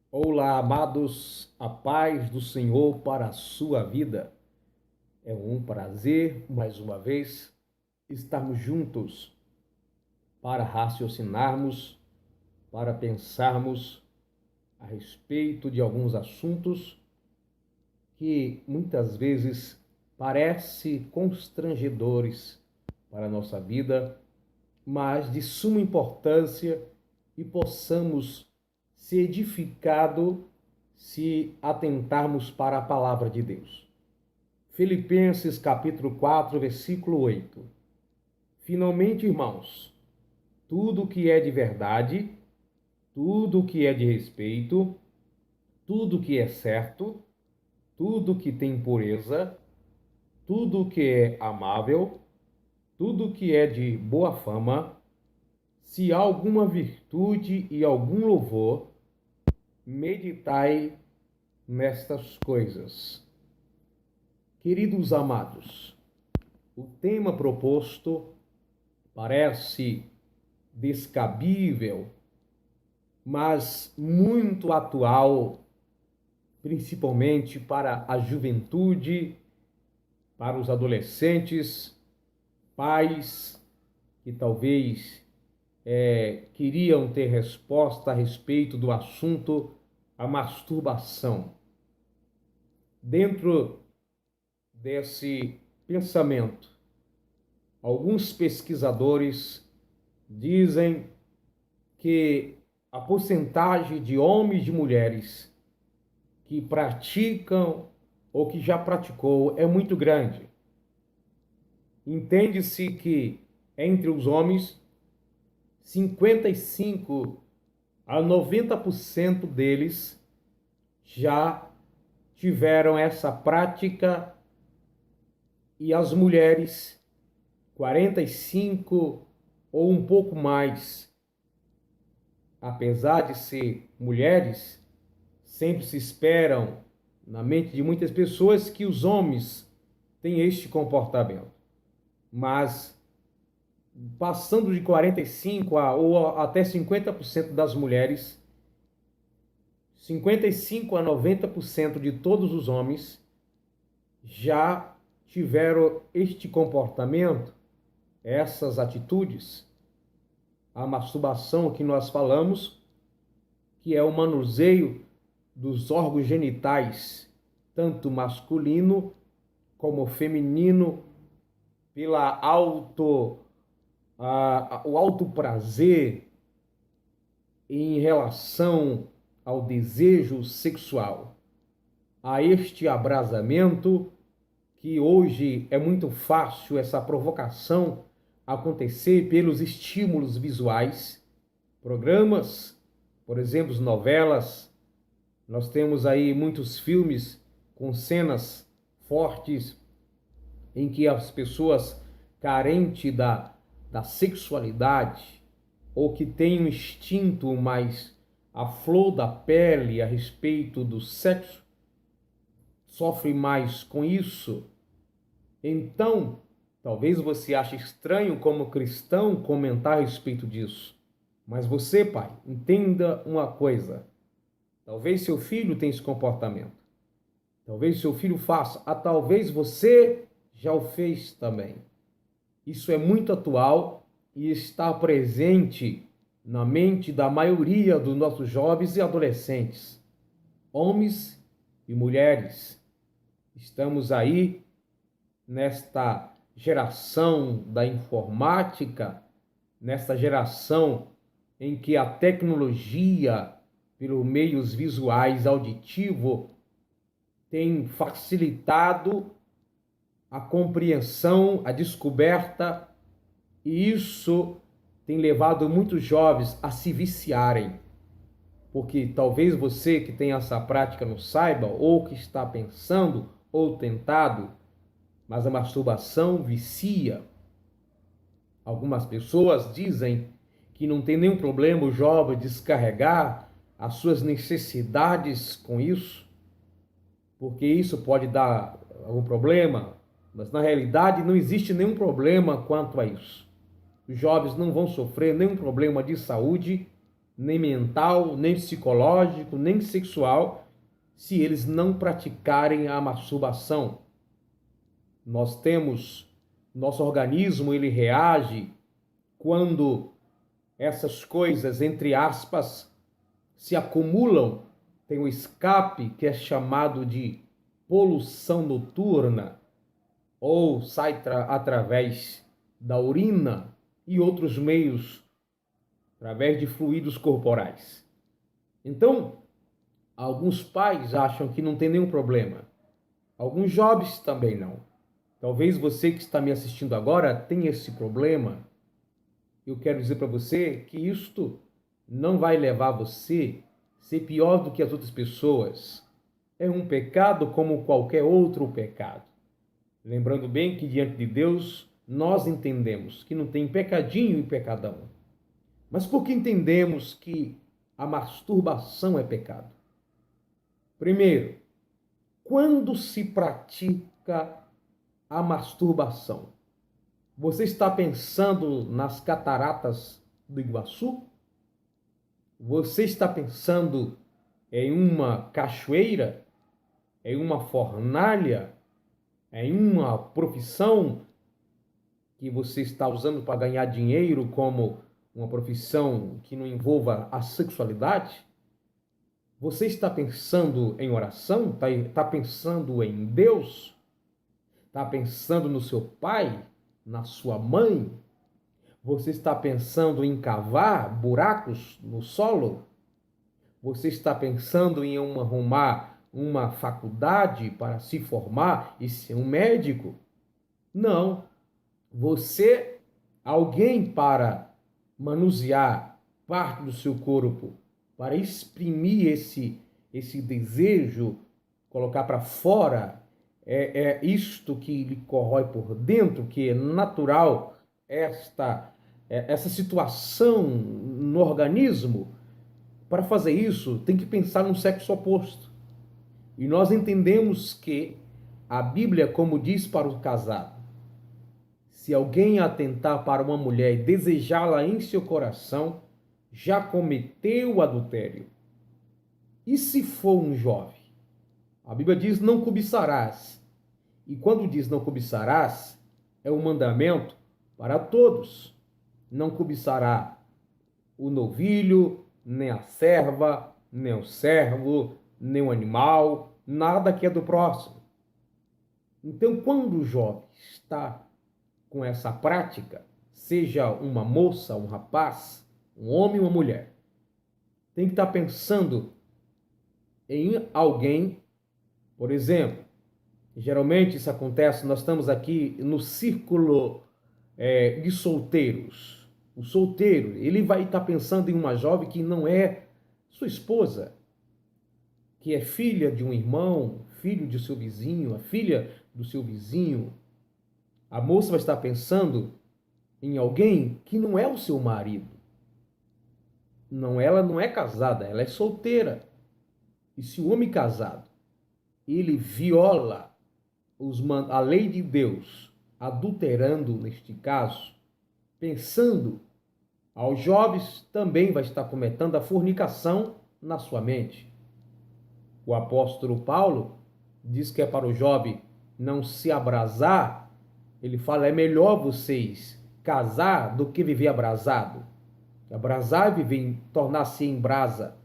Olá, amados, a paz do Senhor para a sua vida. É um prazer, mais uma vez, estarmos juntos para raciocinarmos, para pensarmos a respeito de alguns assuntos que muitas vezes parecem constrangedores para a nossa vida, mas de suma importância e possamos ser edificados se atentarmos para a palavra de Deus. Filipenses capítulo 4, versículo 8. Finalmente, irmãos, tudo que é de verdade, tudo que é de respeito, tudo que é certo, tudo que tem pureza, tudo que é amável, tudo que é de boa fama, se há alguma virtude e algum louvor, meditai nestas coisas. Queridos amados, o tema proposto parece descabível, mas muito atual, principalmente para a juventude, para os adolescentes, pais que talvez queriam ter resposta a respeito do assunto a masturbação. Dentro desse pensamento, alguns pesquisadores dizem que a porcentagem de homens e de mulheres que praticam ou que já praticou é muito grande. Entende-se que entre os homens, 55 a 90% deles já tiveram essa prática, e as mulheres, 45 ou um pouco mais. Apesar de ser mulheres, sempre se esperam na mente de muitas pessoas que os homens têm este comportamento. Mas passando de 45 ou até 50% das mulheres, 55 a 90% de todos os homens já tiveram este comportamento, essas atitudes. A masturbação que nós falamos, que é o manuseio dos órgãos genitais, tanto masculino como feminino, pela o alto prazer em relação ao desejo sexual, a este abrasamento, que hoje é muito fácil essa provocação acontecer pelos estímulos visuais, programas, por exemplo, novelas. Nós temos aí muitos filmes com cenas fortes em que as pessoas carentes da sexualidade ou que têm um instinto mais à flor da pele a respeito do sexo, sofrem mais com isso. Então, talvez você ache estranho como cristão comentar a respeito disso. Mas você, pai, entenda uma coisa. Talvez seu filho tenha esse comportamento. Talvez seu filho faça. Talvez você já o fez também. Isso é muito atual e está presente na mente da maioria dos nossos jovens e adolescentes. Homens e mulheres. Estamos aí nesta geração da informática, nesta geração em que a tecnologia, pelos meios visuais, auditivo, tem facilitado a compreensão, a descoberta, e isso tem levado muitos jovens a se viciarem. Porque talvez você que tem essa prática não saiba, ou que está pensando, ou tentado, mas a masturbação vicia. Algumas pessoas dizem que não tem nenhum problema o jovem descarregar as suas necessidades com isso, porque isso pode dar algum problema, mas na realidade não existe nenhum problema quanto a isso. Os jovens não vão sofrer nenhum problema de saúde nem mental, nem psicológico, nem sexual, se eles não praticarem a masturbação. Nós temos, nosso organismo, ele reage quando essas coisas, entre aspas, se acumulam. Tem um escape que é chamado de poluição noturna, ou sai através da urina e outros meios, através de fluidos corporais. Então, alguns pais acham que não tem nenhum problema. Alguns jovens também não. Talvez você que está me assistindo agora tenha esse problema. Eu quero dizer para você que isto não vai levar você a ser pior do que as outras pessoas. É um pecado como qualquer outro pecado. Lembrando bem que diante de Deus nós entendemos que não tem pecadinho e pecadão. Mas por que entendemos que a masturbação é pecado? Primeiro, quando se pratica a masturbação, você está pensando nas cataratas do Iguaçu? Você está pensando em uma cachoeira? Em uma fornalha? Em uma profissão que você está usando para ganhar dinheiro, como uma profissão que não envolva a sexualidade? Você está pensando em oração? Está pensando em Deus? Está pensando no seu pai? Na sua mãe? Você está pensando em cavar buracos no solo? Você está pensando em arrumar uma faculdade para se formar e ser um médico? Não. Você, alguém para manusear parte do seu corpo, para exprimir esse desejo, colocar para fora, é isto que lhe corrói por dentro, que é natural, essa situação no organismo. Para fazer isso, tem que pensar no sexo oposto. E nós entendemos que a Bíblia, como diz para o casado, se alguém atentar para uma mulher e desejá-la em seu coração, já cometeu o adultério. E se for um jovem? A Bíblia diz: não cobiçarás. E quando diz não cobiçarás, é um mandamento para todos. Não cobiçará o novilho, nem a serva, nem o servo, nem o animal, nada que é do próximo. Então, quando o jovem está com essa prática, seja uma moça, um rapaz, um homem ou uma mulher, tem que estar pensando em alguém, por exemplo, geralmente isso acontece, nós estamos aqui no círculo de solteiros. O solteiro, ele vai estar pensando em uma jovem que não é sua esposa, que é filha de um irmão, filho de seu vizinho, a filha do seu vizinho. A moça vai estar pensando em alguém que não é o seu marido. Não, ela não é casada, ela é solteira. E se o homem casado, ele viola a lei de Deus, adulterando neste caso, pensando, aos jovens também vai estar cometendo a fornicação na sua mente. O apóstolo Paulo diz que é para o jovem não se abrasar. Ele fala, é melhor vocês casar do que viver abrasado. Abrasar é viver, tornar-se em brasa,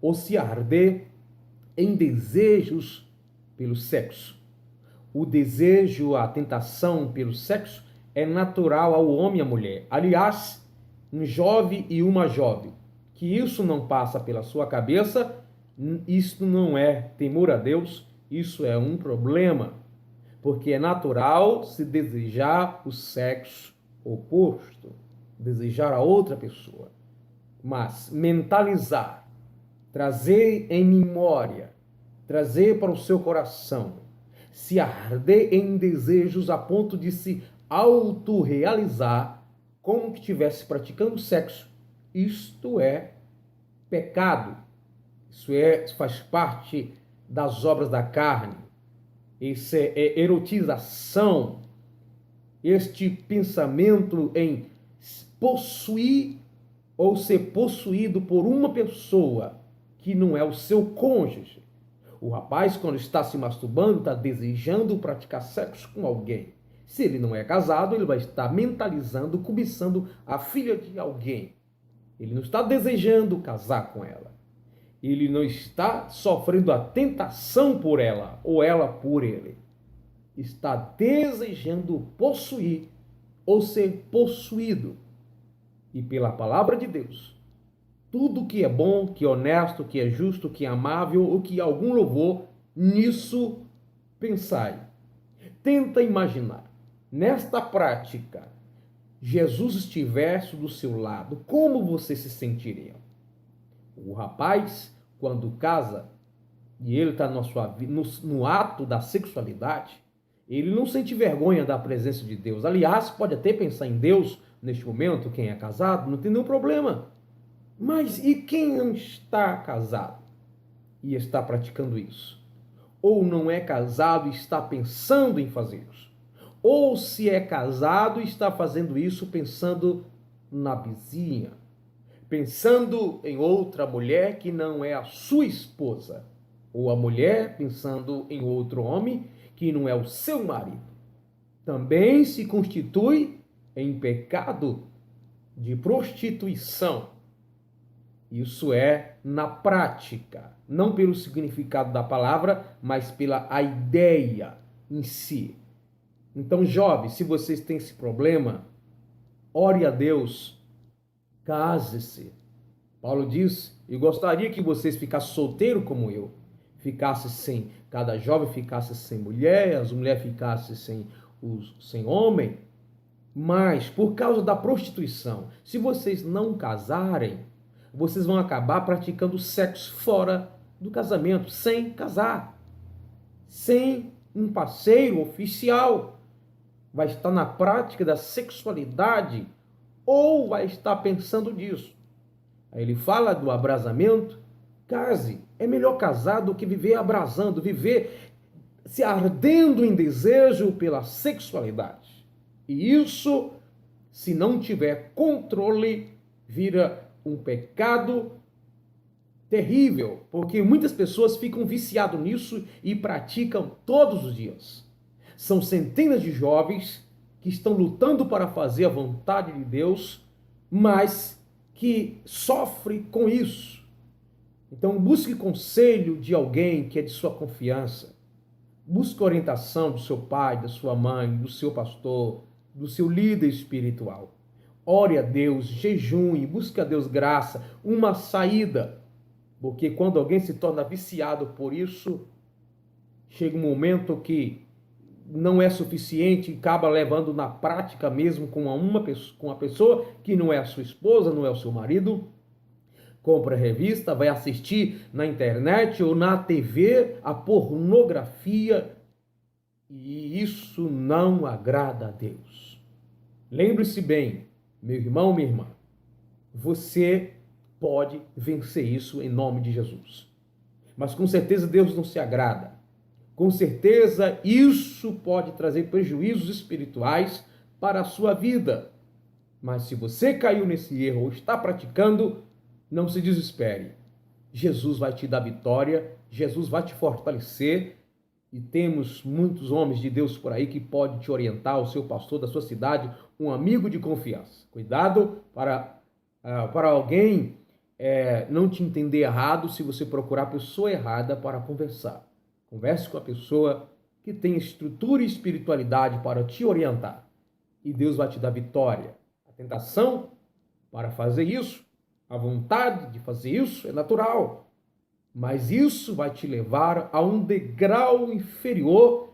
ou se arder em desejos pelo sexo. O desejo, a tentação pelo sexo é natural ao homem e à mulher. Aliás, um jovem e uma jovem, que isso não passa pela sua cabeça, isso não é temor a Deus, isso é um problema, porque é natural se desejar o sexo oposto, desejar a outra pessoa, mas mentalizar, trazer em memória, trazer para o seu coração, se arder em desejos a ponto de se autorrealizar como que estivesse praticando sexo, isto é pecado. Isso faz parte das obras da carne. Isso é erotização. Este pensamento em possuir ou ser possuído por uma pessoa que não é o seu cônjuge. O rapaz, quando está se masturbando, está desejando praticar sexo com alguém. Se ele não é casado, ele vai estar mentalizando, cobiçando a filha de alguém. Ele não está desejando casar com ela. Ele não está sofrendo a tentação por ela, ou ela por ele. Está desejando possuir ou ser possuído. E pela palavra de Deus, tudo que é bom, que é honesto, que é justo, que é amável ou que algum louvor, nisso pensai. Tenta imaginar, nesta prática, Jesus estivesse do seu lado, como você se sentiria? O rapaz, quando casa, e ele está no ato da sexualidade, ele não sente vergonha da presença de Deus. Aliás, pode até pensar em Deus neste momento, quem é casado, não tem nenhum problema. Mas e quem não está casado e está praticando isso? Ou não é casado e está pensando em fazer isso? Ou se é casado e está fazendo isso pensando na vizinha, pensando em outra mulher que não é a sua esposa, ou a mulher pensando em outro homem que não é o seu marido. Também se constitui em pecado de prostituição. Isso é na prática, não pelo significado da palavra, mas pela a ideia em si. Então, jovens, se vocês têm esse problema, ore a Deus, case-se. Paulo diz, eu gostaria que vocês ficassem solteiros como eu, ficasse sem, cada jovem ficasse sem mulher, as mulheres ficassem sem homem, mas por causa da prostituição, se vocês não casarem, vocês vão acabar praticando sexo fora do casamento, sem casar, sem um parceiro oficial. Vai estar na prática da sexualidade ou vai estar pensando nisso. Aí ele fala do abrasamento. Case, é melhor casar do que viver abrasando, viver se ardendo em desejo pela sexualidade. E isso, se não tiver controle, vira um pecado terrível, porque muitas pessoas ficam viciadas nisso e praticam todos os dias. São centenas de jovens que estão lutando para fazer a vontade de Deus, mas que sofrem com isso. Então, busque conselho de alguém que é de sua confiança. Busque orientação do seu pai, da sua mãe, do seu pastor, do seu líder espiritual. Ore a Deus, jejune, busque a Deus graça, uma saída. Porque quando alguém se torna viciado por isso, chega um momento que não é suficiente e acaba levando na prática mesmo com uma pessoa que não é a sua esposa, não é o seu marido. Compra revista, vai assistir na internet ou na TV a pornografia e isso não agrada a Deus. Lembre-se bem, meu irmão, minha irmã, você pode vencer isso em nome de Jesus. Mas com certeza Deus não se agrada. Com certeza isso pode trazer prejuízos espirituais para a sua vida. Mas se você caiu nesse erro ou está praticando, não se desespere. Jesus vai te dar vitória, Jesus vai te fortalecer e temos muitos homens de Deus por aí que podem te orientar, o seu pastor da sua cidade, um amigo de confiança. Cuidado para alguém não te entender errado se você procurar a pessoa errada para conversar. Converse com a pessoa que tem estrutura e espiritualidade para te orientar. E Deus vai te dar vitória. A tentação para fazer isso, a vontade de fazer isso é natural. Mas isso vai te levar a um degrau inferior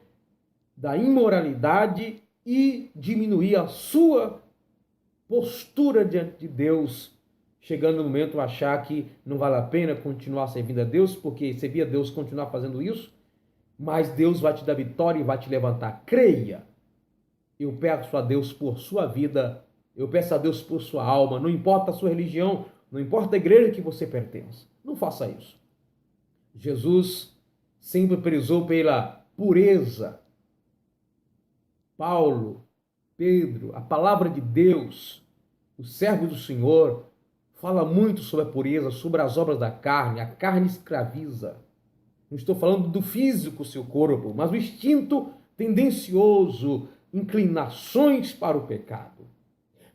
da imoralidade e diminuir a sua postura diante de Deus, chegando no momento a achar que não vale a pena continuar servindo a Deus, porque servir a Deus continuar fazendo isso, mas Deus vai te dar vitória e vai te levantar. Creia. Eu peço a Deus por sua vida, eu peço a Deus por sua alma, não importa a sua religião, não importa a igreja que você pertence. Não faça isso. Jesus sempre prezou pela pureza. Paulo, Pedro, a palavra de Deus, o servo do Senhor, fala muito sobre a pureza, sobre as obras da carne. A carne escraviza. Não estou falando do físico, seu corpo, mas o instinto tendencioso, inclinações para o pecado.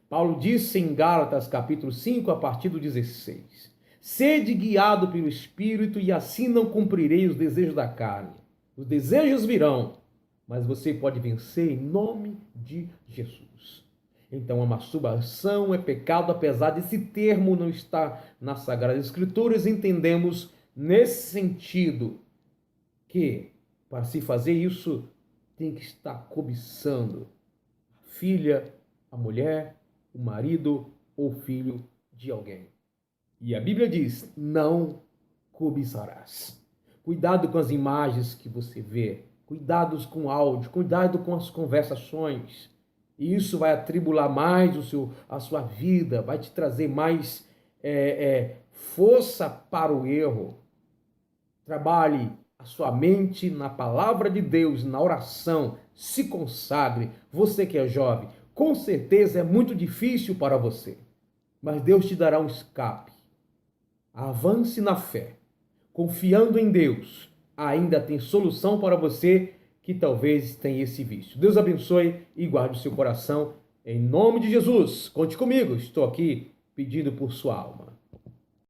Paulo disse em Gálatas capítulo 5, a partir do 16: Sede guiado pelo Espírito e assim não cumprirei os desejos da carne. Os desejos virão, mas você pode vencer em nome de Jesus. Então a masturbação é pecado, apesar desse termo não estar nas Sagradas Escrituras, entendemos nesse sentido que para se fazer isso tem que estar cobiçando a filha, a mulher, o marido ou filho de alguém. E a Bíblia diz: não cobiçarás. Cuidado com as imagens que você vê, cuidado com o áudio, cuidado com as conversações. E isso vai atribular mais a sua vida, vai te trazer mais força para o erro. Trabalhe a sua mente na palavra de Deus, na oração, se consagre. Você que é jovem, com certeza é muito difícil para você, mas Deus te dará um escape. Avance na fé, confiando em Deus. Ainda tem solução para você que talvez tenha esse vício. Deus abençoe e guarde o seu coração. Em nome de Jesus, conte comigo, estou aqui pedindo por sua alma.